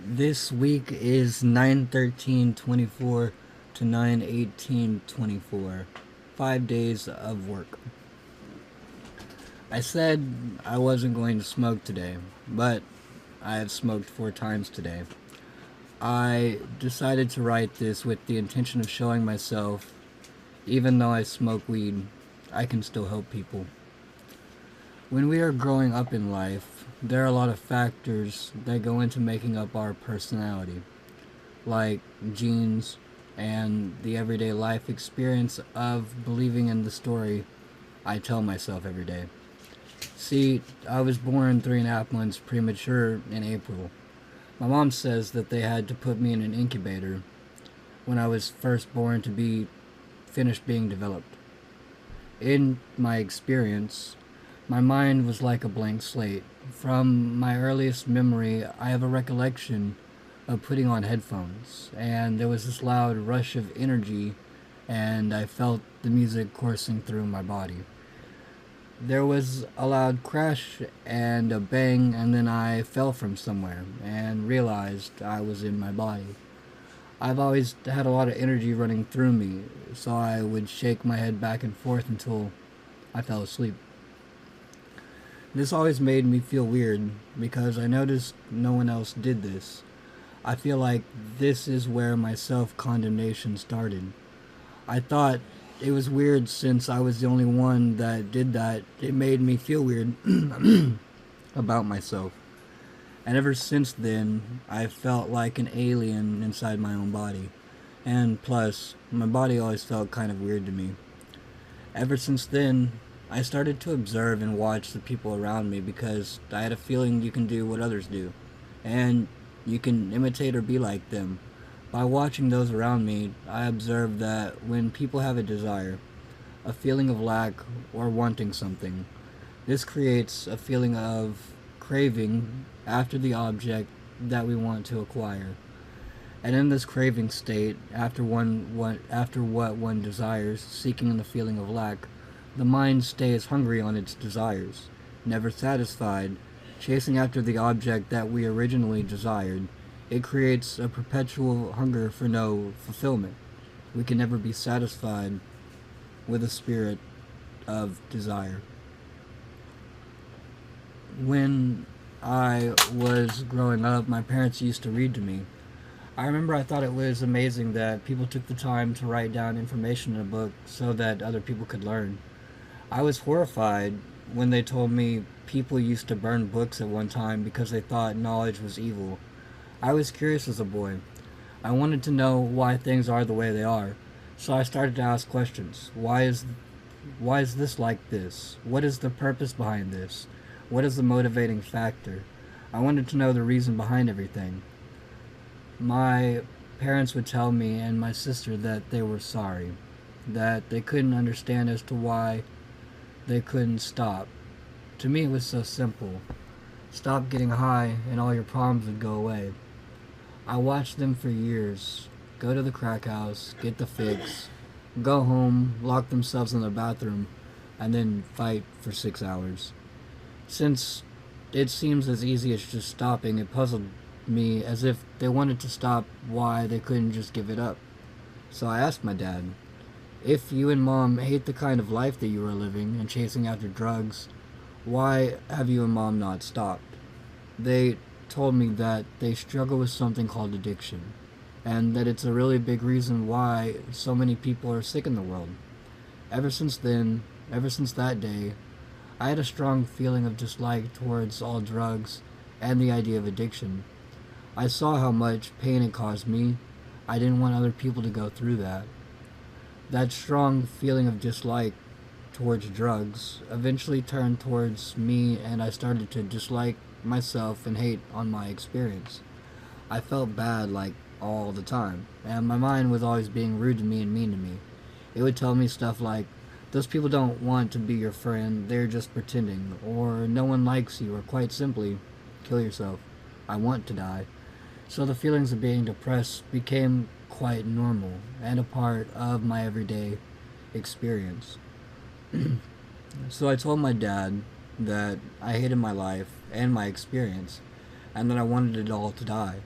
This week is 9/13/24 to 9/18/24. 5 days of work. I said I wasn't going to smoke today, but I have smoked 4 times today. I decided to write this with the intention of showing myself, even though I smoke weed, I can still help people. When we are growing up in life, there are a lot of factors that go into making up our personality, like genes and the everyday life experience of believing in the story I tell myself every day. See, I was born 3.5 months premature in April. My mom says that they had to put me in an incubator when I was first born to be finished being developed. In my experience, my mind was like a blank slate. From my earliest memory, I have a recollection of putting on headphones, and there was this loud rush of energy, and I felt the music coursing through my body. There was a loud crash and a bang, and then I fell from somewhere and realized I was in my body. I've always had a lot of energy running through me, so I would shake my head back and forth until I fell asleep. This always made me feel weird because I noticed no one else did this. I feel like this is where my self condemnation started. I thought it was weird since I was the only one that did that. It made me feel weird about myself. And ever since then, I felt like an alien inside my own body. And plus, my body always felt kind of weird to me. Ever since then, I started to observe and watch the people around me because I had a feeling you can do what others do. And you can imitate or be like them. By watching those around me, I observed that when people have a desire, a feeling of lack or wanting something, this creates a feeling of craving after the object that we want to acquire. And in this craving state, after what one desires, seeking in the feeling of lack, the mind stays hungry on its desires, never satisfied, chasing after the object that we originally desired. It creates a perpetual hunger for no fulfillment. We can never be satisfied with a spirit of desire. When I was growing up, my parents used to read to me. I remember I thought it was amazing that people took the time to write down information in a book so that other people could learn. I was horrified when they told me people used to burn books at one time because they thought knowledge was evil. I was curious as a boy. I wanted to know why things are the way they are. So I started to ask questions. Why is this like this? What is the purpose behind this? What is the motivating factor? I wanted to know the reason behind everything. My parents would tell me and my sister that they were sorry, that they couldn't understand as to why they couldn't stop. To me, it was so simple. Stop getting high and all your problems would go away. I watched them for years go to the crack house, get the fix, go home, lock themselves in their bathroom, and then fight for 6 hours. Since it seems as easy as just stopping, it puzzled me as if they wanted to stop why they couldn't just give it up. So I asked my dad, if you and mom hate the kind of life that you are living and chasing after drugs, why have you and mom not stopped? They told me that they struggle with something called addiction, and that it's a really big reason why so many people are sick in the world. Ever since then, ever since that day, I had a strong feeling of dislike towards all drugs and the idea of addiction. I saw how much pain it caused me. I didn't want other people to go through that. That strong feeling of dislike towards drugs eventually turned towards me, and I started to dislike myself and hate on my experience. I felt bad like all the time, and my mind was always being rude to me and mean to me. It would tell me stuff like, those people don't want to be your friend, they're just pretending, or no one likes you, or quite simply, kill yourself. I want to die. So the feelings of being depressed became quite normal and a part of my everyday experience. So I told my dad that I hated my life and my experience, and that I wanted it all to die.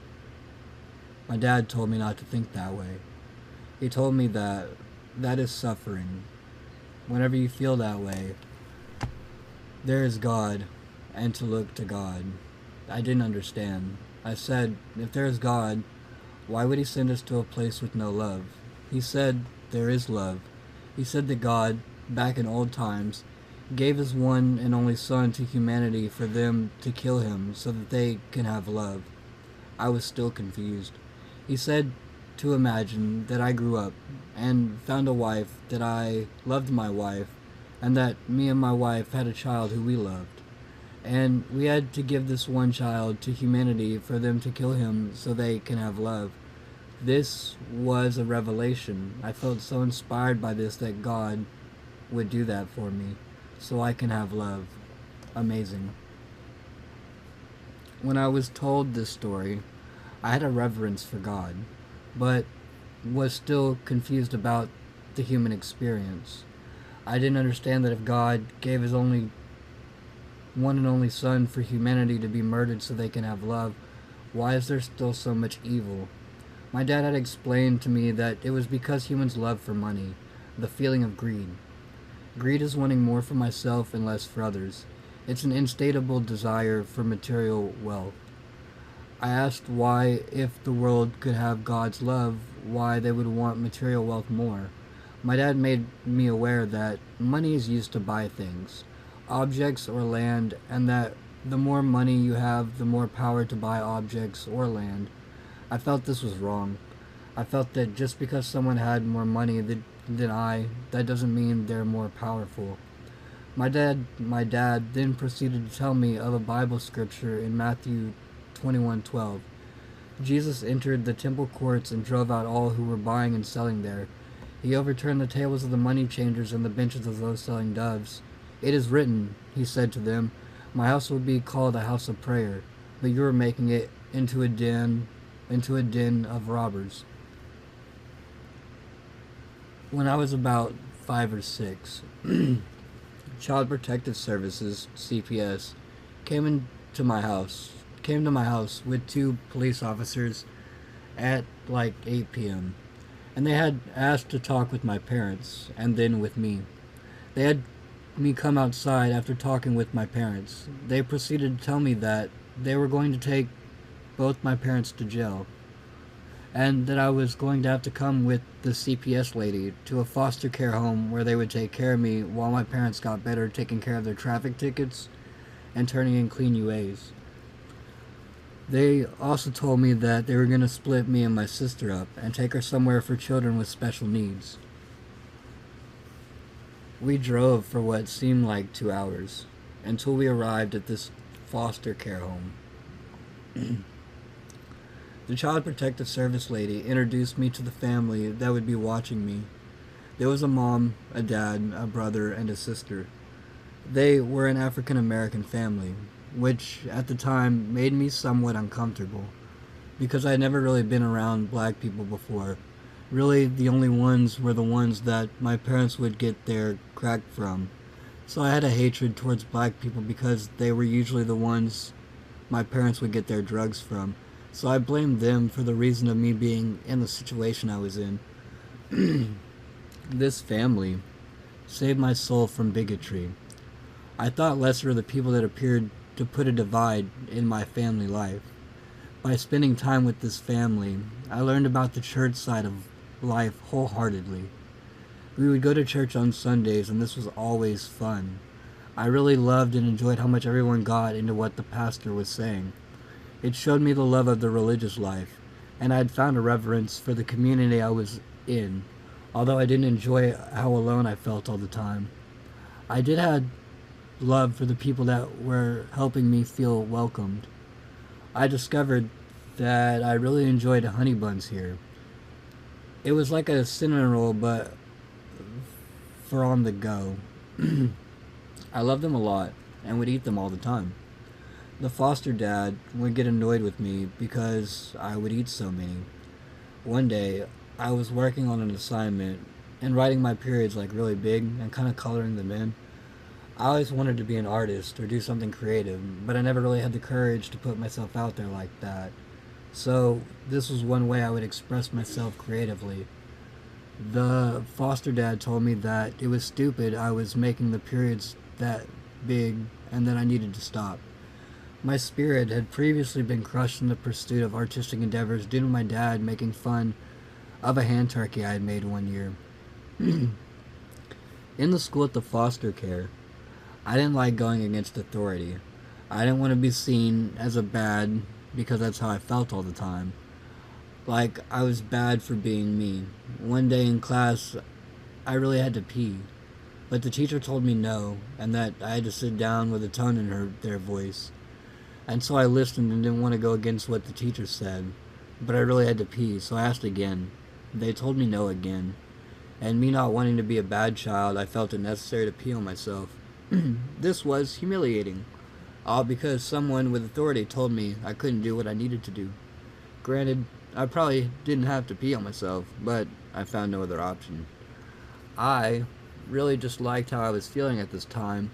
My dad told me not to think that way. He told me that that is suffering. Whenever you feel that way, there is God, and to look to God. I didn't understand. I said, if there is God, why would he send us to a place with no love? He said, there is love. He said that God, back in old times, gave his one and only Son to humanity for them to kill him so that they can have love. I was still confused. He said to imagine that I grew up and found a wife, that I loved my wife, and that me and my wife had a child who we loved. And we had to give this one child to humanity for them to kill him so they can have love. This was a revelation. I felt so inspired by this that God would do that for me so I can have love. Amazing. When I was told this story, I had a reverence for God, but was still confused about the human experience. I didn't understand that if God gave his only one and only Son for humanity to be murdered so they can have love, why is there still so much evil? My dad had explained to me that it was because humans love for money, the feeling of greed. Greed is wanting more for myself and less for others. It's an insatiable desire for material wealth. I asked why, if the world could have God's love, why they would want material wealth more. My dad made me aware that money is used to buy things, objects or land, and that the more money you have, the more power to buy objects or land. I felt this was wrong. I felt that just because someone had more money than I, that doesn't mean they're more powerful. My dad then proceeded to tell me of a Bible scripture in Matthew 21:12. Jesus entered the temple courts and drove out all who were buying and selling there. He overturned the tables of the money changers and the benches of those selling doves. It is written, he said to them, my house will be called a house of prayer, but you are making it into a den of robbers. When I was about 5 or 6, Child Protective Services, CPS, came to my house with 2 police officers at like 8 p.m. And they had asked to talk with my parents and then with me. They had me come outside after talking with my parents. They proceeded to tell me that they were going to take both my parents to jail, and that I was going to have to come with the CPS lady to a foster care home where they would take care of me while my parents got better taking care of their traffic tickets and turning in clean UAs. They also told me that they were going to split me and my sister up and take her somewhere for children with special needs. We drove for what seemed like 2 hours until we arrived at this foster care home. The Child Protective Service lady introduced me to the family that would be watching me. There was a mom, a dad, a brother, and a sister. They were an African American family, which at the time made me somewhat uncomfortable, because I had never really been around black people before. Really, the only ones were the ones that my parents would get their crack from. So I had a hatred towards black people because they were usually the ones my parents would get their drugs from. So I blamed them for the reason of me being in the situation I was in. This family saved my soul from bigotry. I thought lesser of the people that appeared to put a divide in my family life. By spending time with this family, I learned about the church side of life wholeheartedly. We would go to church on Sundays, and this was always fun. I really loved and enjoyed how much everyone got into what the pastor was saying. It showed me the love of the religious life, and I had found a reverence for the community I was in, although I didn't enjoy how alone I felt all the time. I did have love for the people that were helping me feel welcomed. I discovered that I really enjoyed honey buns here. It was like a cinnamon roll, but for on the go. I loved them a lot, and would eat them all the time. The foster dad would get annoyed with me because I would eat so many. One day, I was working on an assignment and writing my periods like really big and kind of coloring them in. I always wanted to be an artist or do something creative, but I never really had the courage to put myself out there like that. So this was one way I would express myself creatively. The foster dad told me that it was stupid I was making the periods that big and that I needed to stop. My spirit had previously been crushed in the pursuit of artistic endeavors due to my dad making fun of a hand turkey I had made one year. In the school at the foster care, I didn't like going against authority. I didn't want to be seen as a bad because that's how I felt all the time. Like I was bad for being me. One day in class, I really had to pee, but the teacher told me no, and that I had to sit down with a tone in their voice. And so I listened and didn't want to go against what the teacher said, but I really had to pee, so I asked again. They told me no again, and me not wanting to be a bad child, I felt it necessary to pee on myself. This was humiliating, all because someone with authority told me I couldn't do what I needed to do. Granted, I probably didn't have to pee on myself, but I found no other option. I really just liked how I was feeling at this time.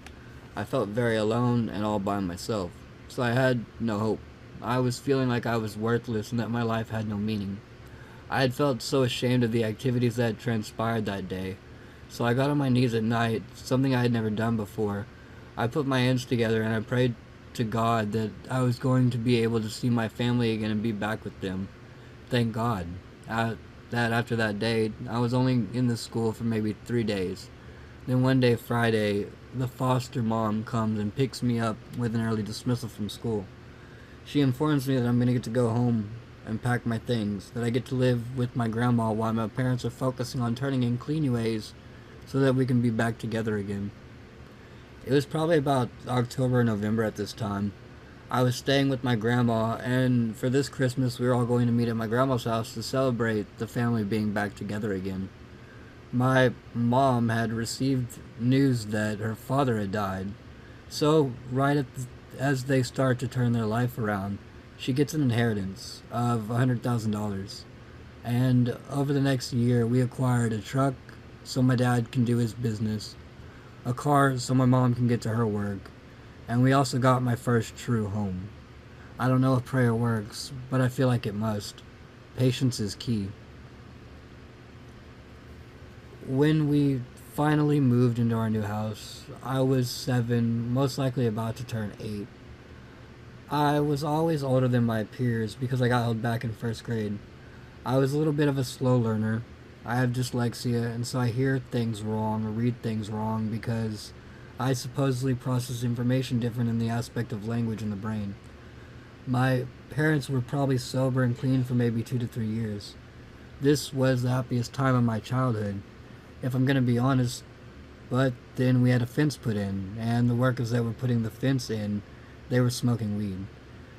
I felt very alone and all by myself, so I had no hope. I was feeling like I was worthless and that my life had no meaning. I had felt so ashamed of the activities that had transpired that day, so I got on my knees at night, something I had never done before. I put my hands together and I prayed to God that I was going to be able to see my family again and be back with them. Thank God. That after that day, I was only in the school for maybe 3 days. Then one day, Friday, the foster mom comes and picks me up with an early dismissal from school. She informs me that I'm going to get to go home and pack my things, that I get to live with my grandma while my parents are focusing on turning in clean ways so that we can be back together again. It was probably about October or November at this time. I was staying with my grandma, and for this Christmas, we were all going to meet at my grandma's house to celebrate the family being back together again. My mom had received news that her father had died, so as they start to turn their life around, she gets an inheritance of $100,000. And over the next year, we acquired a truck so my dad can do his business, a car so my mom can get to her work, and we also got my first true home. I don't know if prayer works, but I feel like it must. Patience is key. When we finally moved into our new house, I was 7, most likely about to turn 8. I was always older than my peers because I got held back in first grade. I was a little bit of a slow learner. I have dyslexia, and so I hear things wrong or read things wrong because I supposedly process information different in the aspect of language in the brain. My parents were probably sober and clean for maybe 2 to 3 years. This was the happiest time of my childhood, if I'm gonna be honest. But then we had a fence put in, and the workers that were putting the fence in, they were smoking weed.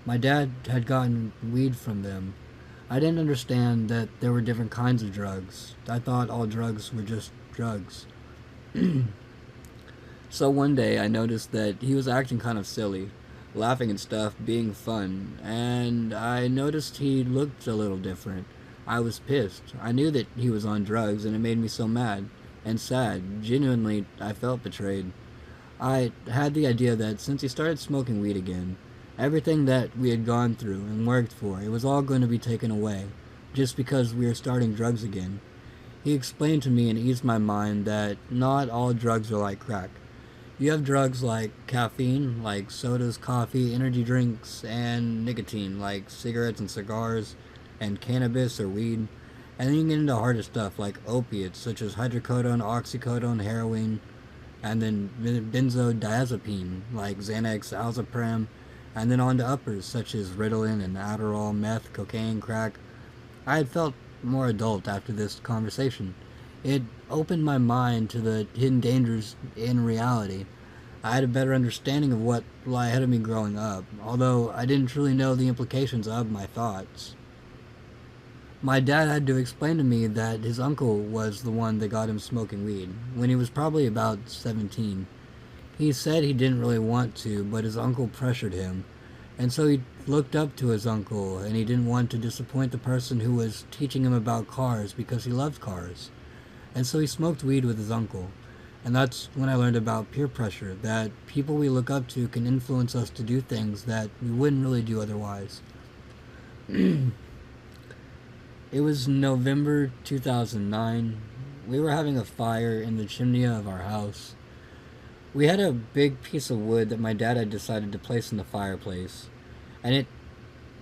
My dad had gotten weed from them. I didn't understand that there were different kinds of drugs. I thought all drugs were just drugs. So one day I noticed that he was acting kind of silly, laughing and stuff, being fun, and I noticed he looked a little different. I was pissed. I knew that he was on drugs, and it made me so mad and sad. Genuinely, I felt betrayed. I had the idea that since he started smoking weed again, everything that we had gone through and worked for, it was all going to be taken away, just because we were starting drugs again. He explained to me and eased my mind that not all drugs are like crack. You have drugs like caffeine, like sodas, coffee, energy drinks, and nicotine, like cigarettes and cigars, and cannabis or weed. And then you get into harder stuff like opiates, such as hydrocodone, oxycodone, heroin, and then benzodiazepine, like Xanax, Alzapram, and then on to uppers, such as Ritalin and Adderall, meth, cocaine, crack. I had felt more adult after this conversation. It opened my mind to the hidden dangers in reality. I had a better understanding of what lay ahead of me growing up, although I didn't truly know the implications of my thoughts. My dad had to explain to me that his uncle was the one that got him smoking weed, when he was probably about 17. He said he didn't really want to, but his uncle pressured him, and so he looked up to his uncle, and he didn't want to disappoint the person who was teaching him about cars because he loved cars. And so he smoked weed with his uncle. And that's when I learned about peer pressure, that people we look up to can influence us to do things that we wouldn't really do otherwise. It was November 2009. We were having a fire in the chimney of our house. We had a big piece of wood that my dad had decided to place in the fireplace, and it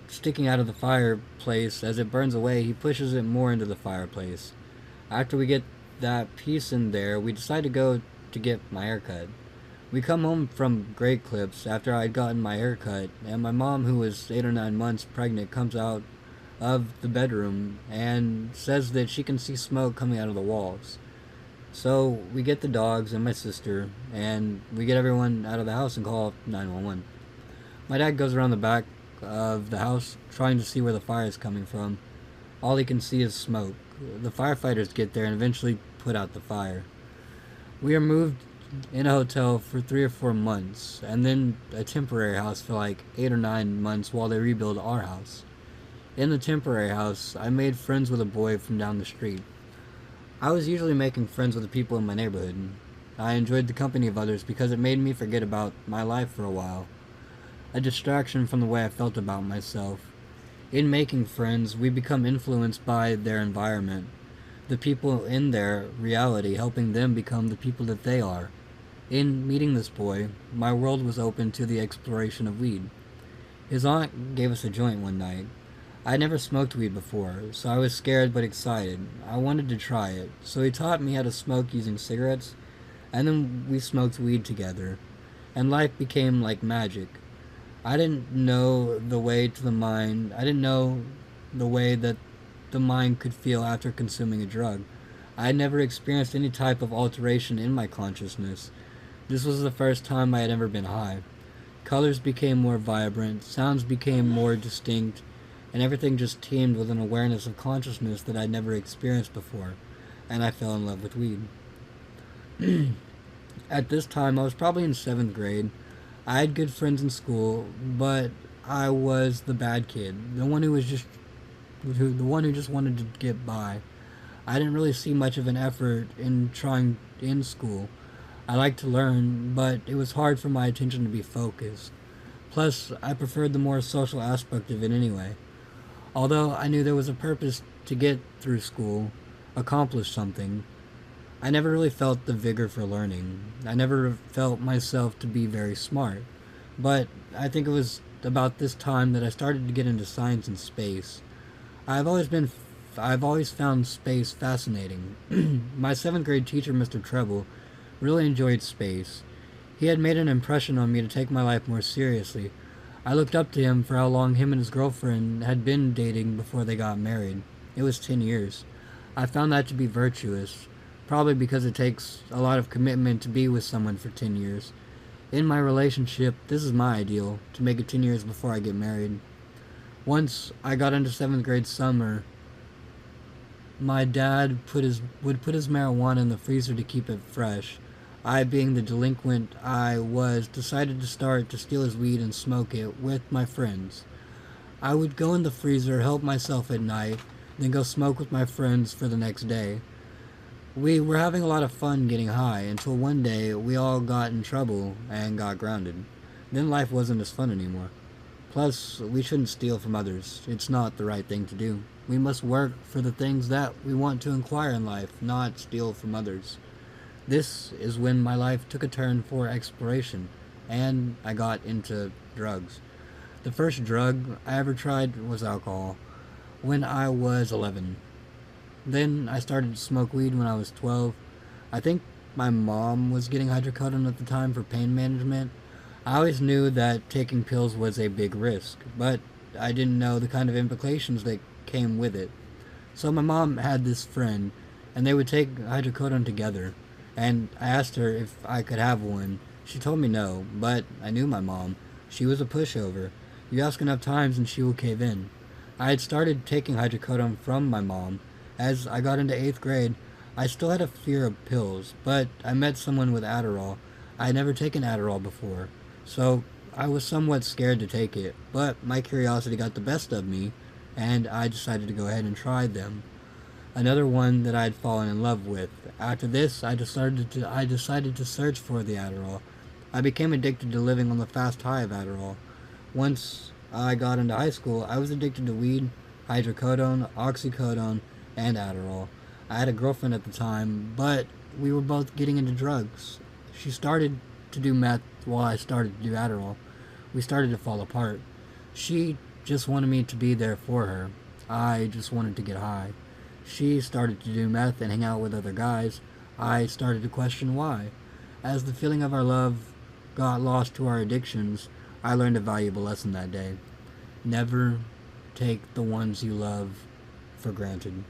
sticking out of the fireplace as it burns away, he pushes it more into the fireplace. After we get that piece in there, we decide to go to get my haircut. We come home from Great Clips after I'd gotten my haircut, and my mom, who was 8 or 9 months pregnant, comes out of the bedroom and says that she can see smoke coming out of the walls. So we get the dogs and my sister, and we get everyone out of the house and call 911. My dad goes around the back of the house trying to see where the fire is coming from. All he can see is smoke. The firefighters get there and eventually put out the fire. We are moved in a hotel for 3 or 4 months, and then a temporary house for like 8 or 9 months while they rebuild our house. In the temporary house, I made friends with a boy from down the street. I was usually making friends with the people in my neighborhood. I enjoyed the company of others because it made me forget about my life for a while, a distraction from the way I felt about myself. In making friends, we become influenced by their environment, the people in their reality helping them become the people that they are. In meeting this boy, my world was open to the exploration of weed. His aunt gave us a joint one night. I never smoked weed before, so I was scared but excited. I wanted to try it, so he taught me how to smoke using cigarettes, and then we smoked weed together, and life became like magic. I didn't know the way to the mind. I didn't know the way that the mind could feel after consuming a drug. I had never experienced any type of alteration in my consciousness. This was the first time I had ever been high. Colors became more vibrant, sounds became more distinct, and everything just teemed with an awareness of consciousness that I'd never experienced before, and I fell in love with weed. At this time, I was probably in 7th grade. I had good friends in school, but I was the bad kid, the one who just wanted to get by. I didn't really see much of an effort in trying in school. I liked to learn, but it was hard for my attention to be focused. Plus, I preferred the more social aspect of it anyway. Although I knew there was a purpose to get through school, accomplish something, I never really felt the vigor for learning. I never felt myself to be very smart. But I think it was about this time that I started to get into science and space. I've always been I've always found space fascinating. My 7th grade teacher, Mr. Treble, really enjoyed space. He had made an impression on me to take my life more seriously. I looked up to him for how long him and his girlfriend had been dating before they got married. It was 10 years. I found that to be virtuous, probably because it takes a lot of commitment to be with someone for 10 years. In my relationship, this is my ideal, to make it 10 years before I get married. Once I got into 7th grade summer, my dad would put his marijuana in the freezer to keep it fresh. I, being the delinquent I was, decided to start to steal his weed and smoke it with my friends. I would go in the freezer, help myself at night, then go smoke with my friends for the next day. We were having a lot of fun getting high until one day we all got in trouble and got grounded. Then life wasn't as fun anymore. Plus, we shouldn't steal from others. It's not the right thing to do. We must work for the things that we want to acquire in life, not steal from others. This is when my life took a turn for exploration, and I got into drugs. The first drug I ever tried was alcohol, when I was 11. Then I started to smoke weed when I was 12. I think my mom was getting hydrocodone at the time for pain management. I always knew that taking pills was a big risk, but I didn't know the kind of implications that came with it. So my mom had this friend, and they would take hydrocodone together, and I asked her if I could have one. She told me no, but I knew my mom. She was a pushover. You ask enough times and she will cave in. I had started taking hydrocodone from my mom. As I got into 8th grade, I still had a fear of pills, but I met someone with Adderall. I had never taken Adderall before, so I was somewhat scared to take it, but my curiosity got the best of me, and I decided to go ahead and try them. Another one that I had fallen in love with. After this, I decided to search for the Adderall. I became addicted to living on the fast high of Adderall. Once I got into high school, I was addicted to weed, hydrocodone, oxycodone, and Adderall. I had a girlfriend at the time, but we were both getting into drugs. She started to do meth while I started to do Adderall. We started to fall apart. She just wanted me to be there for her. I just wanted to get high. She started to do meth and hang out with other guys. I started to question why. As the feeling of our love got lost to our addictions, I learned a valuable lesson that day. Never take the ones you love for granted.